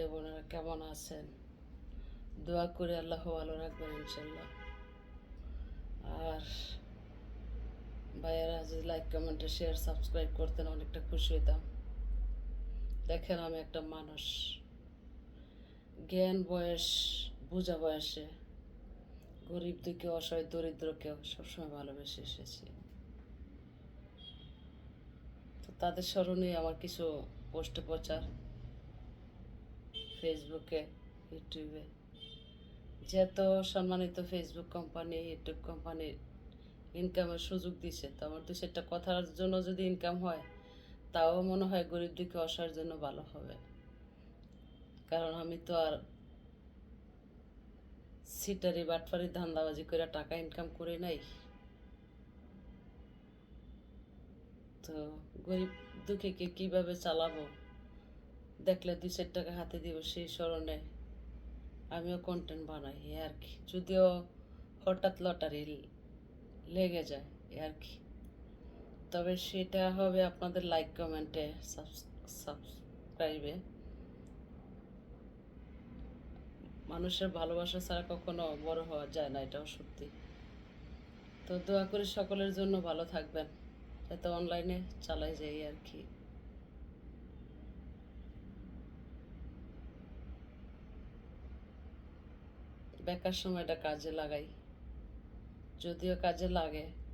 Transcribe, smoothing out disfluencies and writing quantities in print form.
ভাই বোনেরা কেমন আছেন? দোয়া করে আল্লাহ ভালো রাখবেন ইনশাল্লাহ। আর ভাইয়েরা যদি লাইক কমেন্টে শেয়ার সাবস্ক্রাইব করতেন অনেকটা খুশি হইতাম। দেখেন আমি একটা মানুষ, জ্ঞান বয়স বোঝা বয়সে গরিব দুঃখী অসহায় দরিদ্রকেও সবসময় ভালোবেসে এসেছি। তো তাদের স্মরণে আমার কিছু পোস্ট প্রচার ফেসবুকে, ইউটিউবে। যেহেতু সম্মানিত ফেসবুক কোম্পানি, ইউটিউব কোম্পানি ইনকামের সুযোগ দিছে, তো আমার 2-4টা কথার জন্য যদি ইনকাম হয় তাও মনে হয় গরিব দুঃখী অসহায়ের জন্য ভালো হবে। কারণ আমি তো আর সিটারি বাটফারি ধান্দাবাজি করে টাকা ইনকাম করি নাই। তো গরিব দুঃখীকে কিভাবে চালাবো দেখলে 2-4 টাকা হাতে দিব সেই স্মরণে আমিও কন্টেন্ট বানাই আর কি। যদিও হঠাৎ লটারি লেগে যায় আর কি, তবে সেটা হবে আপনাদের লাইক কমেন্টে সাবস্ক্রাইবে। মানুষের ভালোবাসা ছাড়া কখনো বড় হওয়া যায় না, এটাও সত্যি। তো দোয়া করি সকলের জন্য ভালো থাকবেন, যাতে অনলাইনে চালাই যাই আর কি। বেকার সময়টা কাজে লাগাই, যদিও কাজে লাগে